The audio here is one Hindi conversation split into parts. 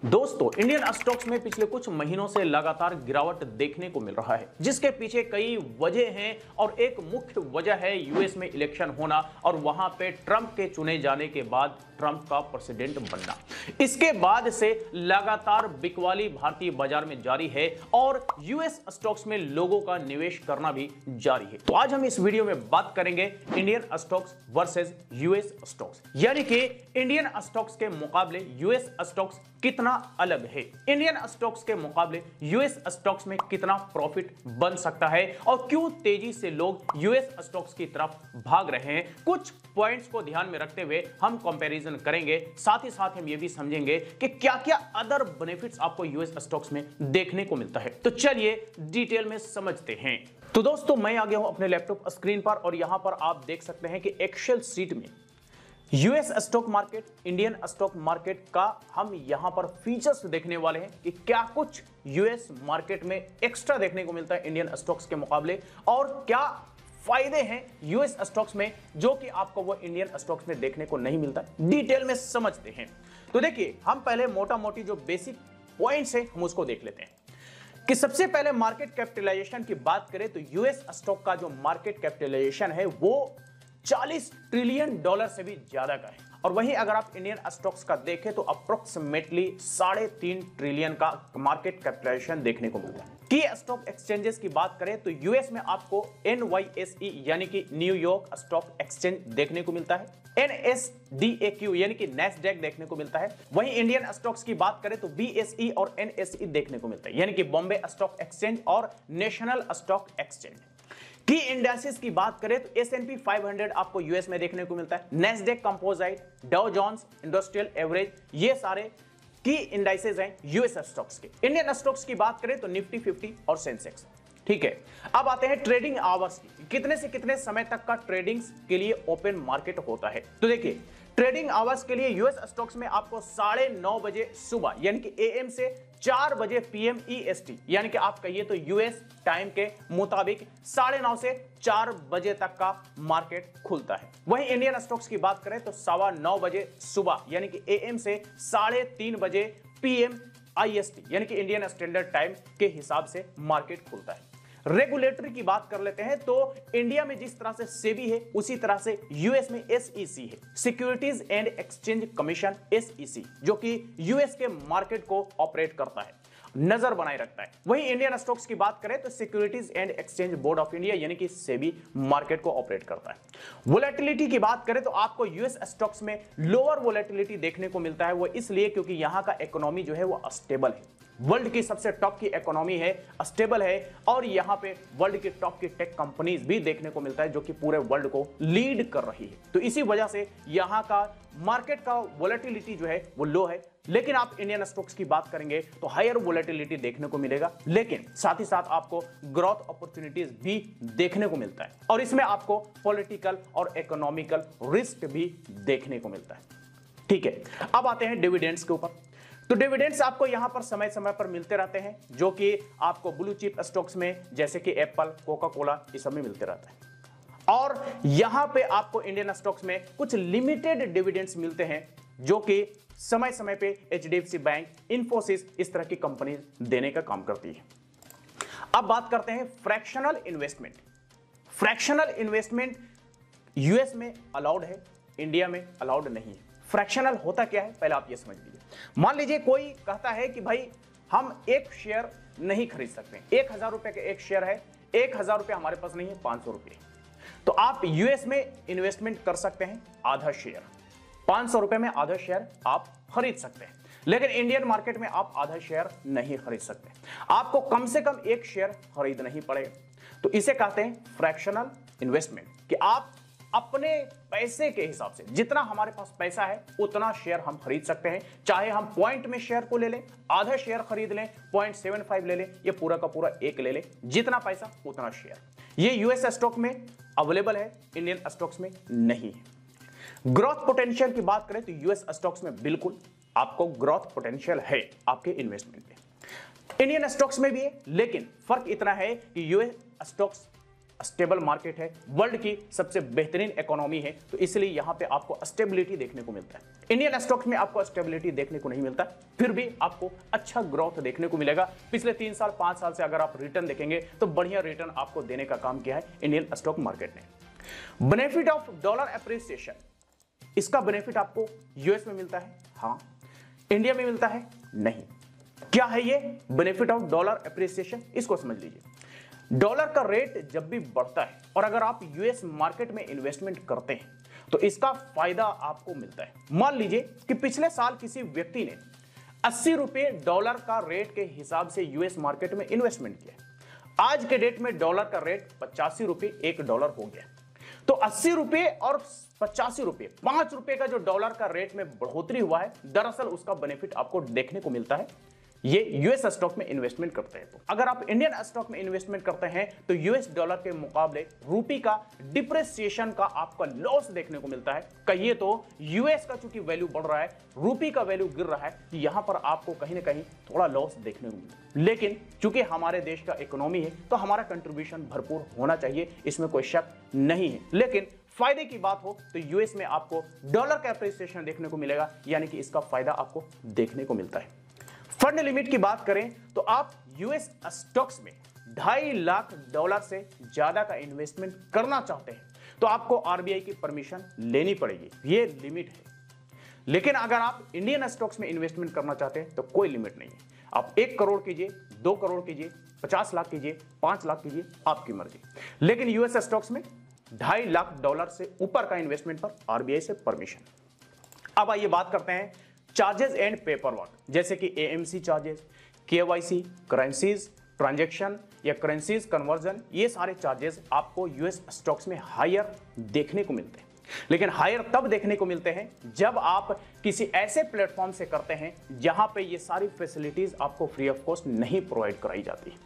दोस्तों, इंडियन स्टॉक्स में पिछले कुछ महीनों से लगातार गिरावट देखने को मिल रहा है, जिसके पीछे कई वजह हैं और एक मुख्य वजह है यूएस में इलेक्शन होना और वहां पे ट्रंप के चुने जाने के बाद ट्रंप का प्रेसिडेंट बनना। इसके बाद से लगातार बिकवाली भारतीय बाजार में जारी है और यूएस स्टॉक्स में लोगों का निवेश करना भी जारी है। तो आज हम इस वीडियो में बात करेंगे Indian stocks versus US stocks, यानी कि इंडियन स्टॉक्स के मुकाबले यूएस स्टॉक्स कितना अलग है, इंडियन स्टॉक्स के मुकाबले यूएस स्टॉक्स में कितना प्रॉफिट बन सकता है और क्यों तेजी से लोग यूएस स्टॉक्स की तरफ भाग रहे हैं। कुछ पॉइंट्स को ध्यान में रखते हुए हम कंपैरिजन करेंगे, साथ ही साथ हम यह भी समझेंगे कि क्या क्या अदर बेनिफिट्स आपको यूएस स्टॉक्स में देखने को मिलता है। तो चलिए डिटेल में समझते हैं। तो दोस्तों, मैं आ गया हूं अपने लैपटॉप स्क्रीन पर और यहां पर आप देख सकते हैं कि एक्सेल सीट में US stock market, Indian stock market का हम यहां पर फीचर्स देखने वाले हैं कि क्या कुछ यूएस मार्केट में एक्स्ट्रा देखने को मिलता है इंडियन स्टॉक्स के मुकाबले और क्या फायदे हैं यूएस स्टॉक्स में जो कि आपको वो इंडियन स्टॉक्स में देखने को नहीं मिलता। डिटेल में समझते हैं। तो देखिए, हम पहले मोटा मोटी जो बेसिक पॉइंट्स है हम उसको देख लेते हैं कि सबसे पहले मार्केट कैपिटलाइजेशन की बात करें तो यूएस स्टॉक का जो मार्केट कैपिटलाइजेशन है वो $40 ट्रिलियन से भी ज्यादा का है और वहीं अगर आप इंडियन स्टॉक्स का देखें तो अप्रोक्सीमेटली 3.5 ट्रिलियन का मार्केट कैपिटलाइजेशन देखने को मिलता है। की स्टॉक एक्सचेंजेस की बात करें तो यूएस में आपको NYSE यानी कि न्यूयॉर्क स्टॉक एक्सचेंज देखने को मिलता है, NSDAQ यानी कि नैस्डैक देखने को मिलता है। वहीं इंडियन स्टॉक्स की बात करें तो BSE और NSE देखने को मिलता है, यानी कि बॉम्बे स्टॉक एक्सचेंज और नेशनल स्टॉक एक्सचेंज। की इंडेक्सेस की बात करें तो S&P 500 आपको यूएस में देखने को मिलता है, Nasdaq Composite, Dow Jones Industrial Average, ये सारे की इंडाइसेस हैं यूएस स्टॉक्स के। इंडियन स्टॉक्स की बात करें तो निफ्टी 50 और सेंसेक्स। ठीक है, अब आते हैं ट्रेडिंग आवर्स की, कितने से कितने समय तक का ट्रेडिंग के लिए ओपन मार्केट होता है। तो देखिए, ट्रेडिंग आवर्स के लिए यूएस स्टॉक्स में आपको 9:30 बजे सुबह यानी कि एएम से 4 बजे पीएम EST यानी कि आप कहिए तो यूएस टाइम के मुताबिक 9:30 से 4 बजे तक का मार्केट खुलता है। वहीं इंडियन स्टॉक्स की बात करें तो 9:15 बजे सुबह यानी कि एएम से 3:30 बजे पीएम IST यानी कि इंडियन स्टैंडर्ड टाइम के हिसाब से मार्केट खुलता है। रेगुलेटरी की बात कर लेते हैं तो इंडिया में जिस तरह से सेबी है उसी तरह से यूएस में SEC है, securities and exchange commission SEC, जो कि यूएस के मार्केट को ऑपरेट करता है, नजर बनाए रखता है। वहीं इंडियन स्टॉक्स की बात करें तो securities and exchange board of India यानी कि सेबी मार्केट को ऑपरेट करता है। वोलेटिलिटी की बात करें तो आपको यूएस स्टॉक्स में लोअर वोलेटिलिटी देखने को मिलता है, वो इसलिए क्योंकि यहां का इकोनॉमी जो है वो स्टेबल है, वर्ल्ड की सबसे टॉप की इकोनॉमी है, स्टेबल है और यहां पे वर्ल्ड की टॉप की टेक कंपनीज भी देखने को मिलता है जो कि पूरे वर्ल्ड को लीड कर रही है। तो इसी वजह से यहां का मार्केट का वोलेटिलिटी जो है वो लो है। लेकिन आप इंडियन स्टॉक्स की बात करेंगे तो हायर वोलेटिलिटी देखने को मिलेगा, लेकिन साथ ही साथ आपको ग्रोथ अपॉर्चुनिटीज भी देखने को मिलता है और इसमें आपको पॉलिटिकल और इकोनॉमिकल रिस्क भी देखने को मिलता है। ठीक है, अब आते हैं डिविडेंड्स के ऊपर। तो डिविडेंड्स आपको यहां पर समय समय पर मिलते रहते हैं, जो कि आपको ब्लू चिप स्टॉक्स में जैसे कि एप्पल, कोका कोला, इस सब में मिलते रहता है। और यहां पे आपको इंडियन स्टॉक्स में कुछ लिमिटेड डिविडेंड्स मिलते हैं जो कि समय समय पे HDFC बैंक, इंफोसिस, इस तरह की कंपनी देने का काम करती है। अब बात करते हैं fractional investment. Fractional investment US में अलाउड है, इंडिया में अलाउड नहीं है। फ्रैक्शनल होता क्या है पहले आप ये समझ लीजिए। मान लीजिए कोई कहता है कि भाई हम एक शेयर नहीं खरीद सकते, 1000 रुपए का एक शेयर है, 1000 रुपए हमारे पास नहीं है, 500 रुपए, तो आप यूएस में इन्वेस्टमेंट कर सकते हैं, आधा शेयर 500 रुपए में आधा शेयर आप खरीद सकते हैं। लेकिन इंडियन मार्केट में आप आधा शेयर नहीं खरीद सकते, आपको कम से कम एक शेयर खरीदना ही पड़ेगा। तो इसे कहते हैं फ्रैक्शनल इन्वेस्टमेंट, कि आप अपने पैसे के हिसाब से, जितना हमारे पास पैसा है उतना शेयर हम खरीद सकते हैं, चाहे हम पॉइंट में शेयर को ले लें, आधा शेयर खरीद लें, 0.75 ले लें, ये पूरा का पूरा एक ले लें, जितना पैसा उतना शेयर। ये यूएस स्टॉक में अवेलेबल है, इंडियन स्टॉक्स में नहीं है। ग्रोथ पोटेंशियल की बात करें तो यूएस स्टॉक्स में बिल्कुल आपको ग्रोथ पोटेंशियल है आपके इन्वेस्टमेंट में, इंडियन स्टॉक्स में भी है, लेकिन फर्क इतना है कि यूएस स्टॉक्स स्टेबल मार्केट है, वर्ल्ड की सबसे बेहतरीन इकोनॉमी है, तो इसलिए यहां पे आपको स्टेबिलिटी देखने को मिलता है। इंडियन स्टॉक्स में आपको स्टेबिलिटी देखने को नहीं मिलता, फिर भी आपको अच्छा ग्रोथ देखने को मिलेगा। पिछले 3 साल 5 साल से अगर आप रिटर्न देखेंगे तो बढ़िया रिटर्न आपको देने का काम किया है इंडियन स्टॉक मार्केट ने। बेनिफिट ऑफ डॉलर एप्रिसिएशन, इसका बेनिफिट आपको यूएस में मिलता है, हां। इंडिया में मिलता है, नहीं। क्या है ये बेनिफिट ऑफ डॉलर एप्रिसिएशन, इसको समझ लीजिए। डॉलर का रेट जब भी बढ़ता है और अगर आप यूएस मार्केट में इन्वेस्टमेंट करते हैं तो इसका फायदा आपको मिलता है। मान लीजिए कि पिछले साल किसी व्यक्ति ने 80 रुपए डॉलर का रेट के हिसाब से यूएस मार्केट में इन्वेस्टमेंट किया। आज के डेट में डॉलर का रेट 85 रुपए $1 हो गया, तो 80 रुपए और 85 रुपए, 5 रुपए का जो डॉलर का रेट में बढ़ोतरी हुआ है, दरअसल उसका बेनिफिट आपको देखने को मिलता है ये यूएस स्टॉक में इन्वेस्टमेंट करते हैं। तो अगर आप इंडियन स्टॉक में इन्वेस्टमेंट करते हैं तो यूएस डॉलर के मुकाबले रूपी का डिप्रिसिएशन का आपका लॉस देखने को मिलता है। कहिए तो यूएस का चूंकि वैल्यू बढ़ रहा है, रूपी का वैल्यू गिर रहा है, यहां पर आपको कहीं ना कहीं थोड़ा लॉस देखने को मिलता है। लेकिन चूंकि हमारे देश का इकोनॉमी है तो हमारा कंट्रीब्यूशन भरपूर होना चाहिए, इसमें कोई शक नहीं है। लेकिन फायदे की बात हो तो यूएस में आपको डॉलर का एप्रिसिएशन देखने को मिलेगा, यानी कि इसका फायदा आपको देखने को मिलता है। फंड लिमिट की बात करें तो आप यूएस स्टॉक्स में $2.5 लाख से ज्यादा का इन्वेस्टमेंट करना चाहते हैं तो आपको आरबीआई की परमिशन लेनी पड़ेगी, ये लिमिट है। लेकिन अगर आप इंडियन स्टॉक्स में इन्वेस्टमेंट करना चाहते हैं तो कोई लिमिट नहीं है। आप 1 करोड़ कीजिए, 2 करोड़ कीजिए, 50 लाख कीजिए, 5 लाख कीजिए, आपकी मर्जी। लेकिन यूएस स्टॉक्स में $2.5 लाख से ऊपर का इन्वेस्टमेंट पर आरबीआई से परमिशन। अब आइए बात करते हैं चार्जेस एंड पेपर वर्क, जैसे कि AMC charges, KYC, currencies transaction या करेंसीज कन्वर्जन, ये सारे चार्जेस आपको यूएस स्टॉक्स में हायर देखने को मिलते हैं। लेकिन हायर तब देखने को मिलते हैं जब आप किसी ऐसे प्लेटफॉर्म से करते हैं जहां पे ये सारी फैसिलिटीज आपको फ्री ऑफ कॉस्ट नहीं प्रोवाइड कराई जाती।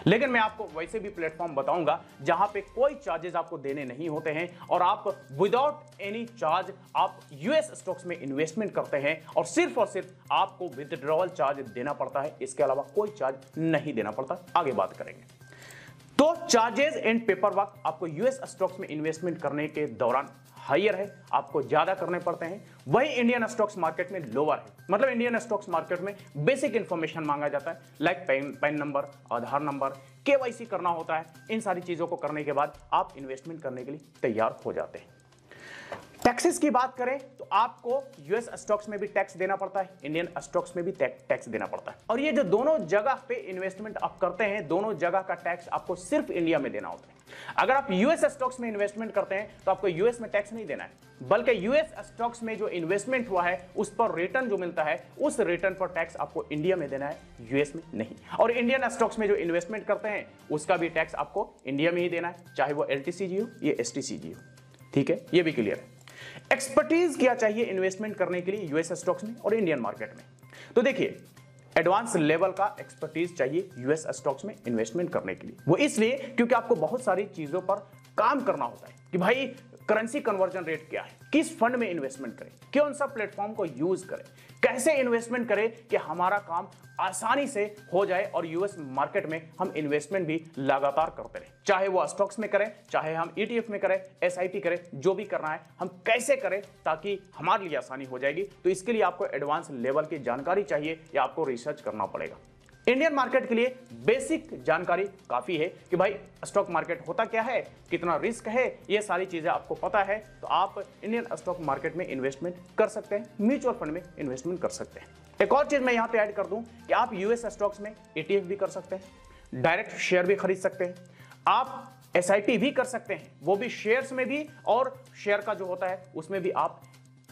लेकिन मैं आपको वैसे भी प्लेटफॉर्म बताऊंगा जहां पे कोई चार्जेस आपको देने नहीं होते हैं और आप विदाउट एनी चार्ज आप यूएस स्टॉक्स में इन्वेस्टमेंट करते हैं और सिर्फ आपको विथड्रॉवल चार्ज देना पड़ता है, इसके अलावा कोई चार्ज नहीं देना पड़ता। आगे बात करेंगे। तो चार्जेस एंड पेपर वर्क आपको यूएस स्टॉक्स में इन्वेस्टमेंट करने के दौरान हायर है, आपको ज्यादा करने पड़ते हैं। वही इंडियन स्टॉक्स मार्केट में लोअर है, मतलब इंडियन स्टॉक्स मार्केट में बेसिक इंफॉर्मेशन मांगा जाता है, लाइक पैन नंबर, आधार नंबर, केवाईसी करना होता है। इन सारी चीजों को करने के बाद आप इन्वेस्टमेंट करने के लिए तैयार हो जाते हैं। टैक्सेस की बात करें तो आपको यूएस स्टॉक्स में भी टैक्स देना पड़ता है, इंडियन स्टॉक्स में भी टैक्स देना पड़ता है। और ये जो दोनों जगह पे इन्वेस्टमेंट आप करते हैं, दोनों जगह का टैक्स आपको सिर्फ इंडिया में देना होता है। अगर आप यूएस स्टॉक्स में इन्वेस्टमेंट करते हैं तो आपको यूएस में टैक्स नहीं देना है, बल्कि यूएस स्टॉक्स में जो इन्वेस्टमेंट हुआ है उस पर रिटर्न जो मिलता है उस रिटर्न पर टैक्स आपको इंडिया में देना है, यूएस में नहीं। और इंडियन स्टॉक्स में जो इन्वेस्टमेंट करते हैं उसका भी टैक्स आपको इंडिया में ही देना है, चाहे वो एलटीसीजी हो या एसटीसीजी हो। ठीक है, ये भी क्लियर है। एक्सपर्टीज क्या चाहिए इन्वेस्टमेंट करने के लिए यूएस स्टॉक्स में और इंडियन मार्केट में? तो देखिए, एडवांस लेवल का एक्सपर्टीज चाहिए यूएस स्टॉक्स में इन्वेस्टमेंट करने के लिए। वो इसलिए क्योंकि आपको बहुत सारी चीजों पर काम करना होता है कि भाई करेंसी कन्वर्जन रेट क्या है, किस फंड में इन्वेस्टमेंट करें, कौन सा प्लेटफॉर्म को यूज करें, कैसे इन्वेस्टमेंट करें कि हमारा काम आसानी से हो जाए और यूएस मार्केट में हम इन्वेस्टमेंट भी लगातार करते रहें, चाहे वो स्टॉक्स में करें, चाहे हम ईटीएफ में करें, एसआईपी करें, जो भी करना है हम कैसे करें ताकि हमारे लिए आसानी हो जाएगी। तो इसके लिए आपको एडवांस लेवल की जानकारी चाहिए या आपको रिसर्च करना पड़ेगा। इंडियन मार्केट के लिए बेसिक जानकारी काफी है कि भाई स्टॉक मार्केट होता क्या है, कितना रिस्क है, ये सारी चीजें आपको पता है तो आप इंडियन स्टॉक मार्केट में इन्वेस्टमेंट कर सकते हैं, म्यूचुअल फंड में इन्वेस्टमेंट कर सकते हैं। एक और चीज मैं यहां पे ऐड कर दूं कि आप यूएस स्टॉक्स में ईटीएफ भी कर सकते हैं, डायरेक्ट शेयर भी खरीद सकते हैं, आप एसआईपी भी कर सकते हैं, वो भी शेयर्स में भी, और शेयर का जो होता है उसमें भी आप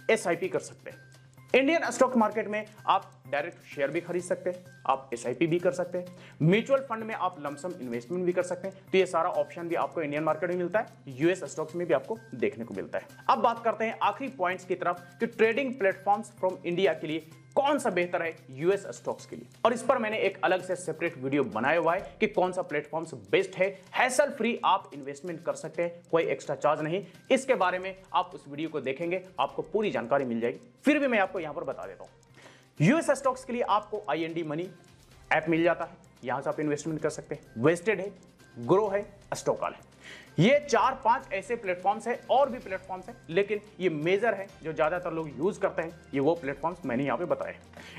एसआईपी कर सकते हैं। इंडियन स्टॉक मार्केट में आप डायरेक्ट शेयर भी खरीद सकते हैं, आप एसआईपी भी कर सकते हैं, म्यूचुअल फंड में आप लमसम इन्वेस्टमेंट भी कर सकते हैं। तो ये सारा ऑप्शन भी आपको इंडियन मार्केट में मिलता है, यूएस स्टॉक्स में भी आपको देखने को मिलता है। अब बात करते हैं आखिरी पॉइंट्स की तरफ कि ट्रेडिंग प्लेटफॉर्म्स फ्रॉम इंडिया के लिए कौन सा बेहतर है यूएस स्टॉक्स के लिए, और इस पर मैंने एक अलग से सेपरेट वीडियो बनाया हुआ है कि कौन सा प्लेटफॉर्म्स बेस्ट है, हैसल फ्री आप इन्वेस्टमेंट कर सकते हैं, कोई एक्स्ट्रा चार्ज नहीं। इसके बारे में आप उस वीडियो को देखेंगे, आपको पूरी जानकारी मिल जाएगी। फिर भी मैं आपको यहां पर बता देता हूं, यूएस स्टॉक्स के लिए आपको IND मनी ऐप मिल जाता है, यहां से आप इन्वेस्टमेंट कर सकते हैं। वेस्टेड है, ग्रो है, स्टॉकल है। ये 4-5 ऐसे प्लेटफॉर्म्स हैं, और भी प्लेटफॉर्म्स हैं, लेकिन ये मेजर है जो ज्यादातर लोग यूज करते हैं। ये वो प्लेटफॉर्म्स मैंने यहां पे बताए।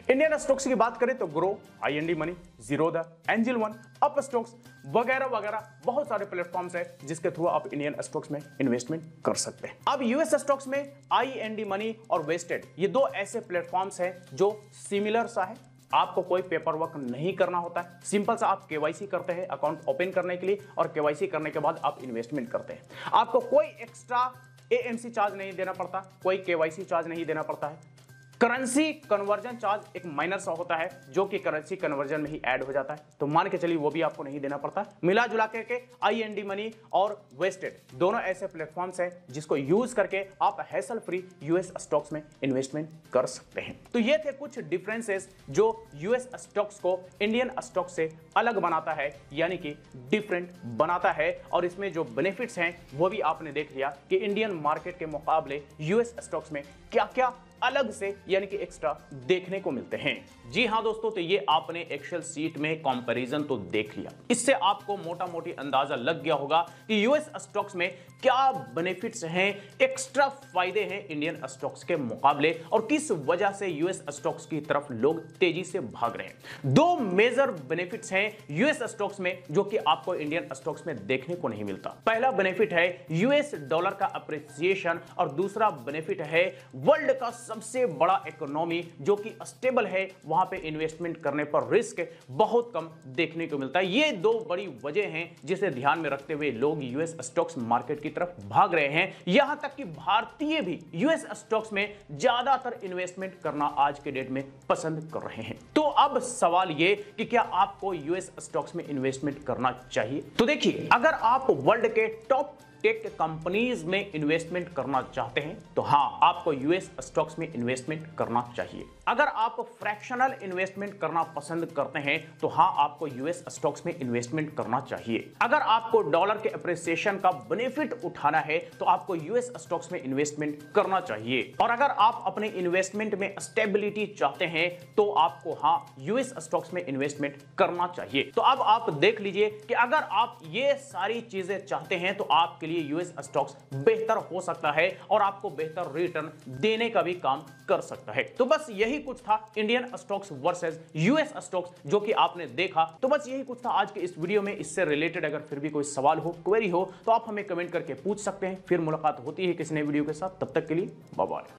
इंडियन स्टॉक्स की बात करें तो grow, IND money, Zerodha, angel one, up stocks वगैरह वगैरह बहुत सारे प्लेटफॉर्म्स हैं जिसके थ्रू आप इंडियन स्टॉक्स में इन्वेस्टमेंट कर सकते हैं। अब यूएस स्टॉक्स में IND मनी और वेस्टेड, ये दो ऐसे प्लेटफॉर्म्स हैं जो सिमिलर सा है। आपको कोई पेपर वर्क नहीं करना होता है, सिंपल सा आप केवाईसी करते हैं अकाउंट ओपन करने के लिए, और केवाईसी करने के बाद आप इन्वेस्टमेंट करते हैं। आपको कोई एक्स्ट्रा AMC चार्ज नहीं देना पड़ता, कोई केवाईसी चार्ज नहीं देना पड़ता है। करेंसी कन्वर्जन चार्ज एक माइनर सा होता है जो कि करेंसी कन्वर्जन में ही ऐड हो जाता है, तो मान के चलिए वो भी आपको नहीं देना पड़ता। मिला जुला के IND मनी और वेस्टेड दोनों ऐसे प्लेटफॉर्म्स हैं जिसको यूज करके आप हैसल फ्री यूएस स्टॉक्स में इन्वेस्टमेंट कर सकते हैं। तो ये थे कुछ डिफरेंसेस जो यूएस स्टॉक्स को इंडियन स्टॉक से अलग बनाता है, यानी कि डिफरेंट बनाता है। और इसमें जो बेनिफिट्स हैं वो भी आपने देख लिया कि इंडियन मार्केट के मुकाबले यूएस स्टॉक्स में क्या क्या अलग से यानी कि एक्स्ट्रा देखने को मिलते हैं। जी हां दोस्तों, तो ये आपने एक्सेल सीट में कंपैरिजन तो देख लिया। इससे आपको मोटा मोटी अंदाजा लग गया होगा कि यूएस स्टॉक्स में क्या बेनिफिट्स हैं, एक्स्ट्रा फायदे हैं इंडियन स्टॉक्स के मुकाबले, और किस वजह से यूएस स्टॉक्स की तरफ लोग तेजी से भाग रहे हैं। दो मेजर बेनिफिट्स हैं यूएस स्टॉक्स में जो कि आपको इंडियन स्टॉक्स में देखने को नहीं मिलता। पहला बेनिफिट है यूएस डॉलर का अप्रिसिएशन, और दूसरा बेनिफिट है वर्ल्ड का सबसे बड़ा इकोनॉमी जो कि स्टेबल है, वहां पे इन्वेस्टमेंट करने पर रिस्क बहुत कम देखने को मिलता है। ये दो बड़ी वजह हैं जिसे ध्यान में रखते हुए लोग यूएस स्टॉक्स मार्केट की तरफ भाग रहे हैं। यहां तक कि भारतीय भी यूएस स्टॉक्स में ज्यादातर इन्वेस्टमेंट करना आज के डेट में पसंद कर रहे हैं। तो अब सवाल ये कि क्या आपको यूएस स्टॉक्स में इन्वेस्टमेंट करना चाहिए? तो देखिए, अगर आप वर्ल्ड के टॉप टेक कंपनीज में इन्वेस्टमेंट करना चाहते हैं तो हां, आपको यूएस स्टॉक्स में इन्वेस्टमेंट करना चाहिए। अगर आप फ्रैक्शनल इन्वेस्टमेंट करना पसंद करते हैं तो हां, आपको यूएस स्टॉक्स में इन्वेस्टमेंट करना चाहिए। अगर आपको डॉलर के अप्रिसिएशन का बेनिफिट उठाना है तो आपको यूएस स्टॉक्स में इन्वेस्टमेंट करना चाहिए। और अगर आप अपने इन्वेस्टमेंट में स्टेबिलिटी चाहते हैं तो आपको हां, यूएस स्टॉक्स में इन्वेस्टमेंट करना चाहिए। तो अब आप देख लीजिए कि अगर आप ये सारी चीजें चाहते हैं तो आपके लिए यूएस स्टॉक्स बेहतर हो सकता है और आपको बेहतर रिटर्न देने का भी काम कर सकता है। तो बस यही कुछ था Indian stocks versus US stocks जो कि आपने देखा। तो बस यही कुछ था आज के इस वीडियो में। इससे रिलेटेड अगर फिर भी कोई सवाल हो, क्वेरी हो, तो आप हमें कमेंट करके पूछ सकते हैं। फिर मुलाकात होती है किसी नए वीडियो के साथ, तब तक के लिए बाय बाय।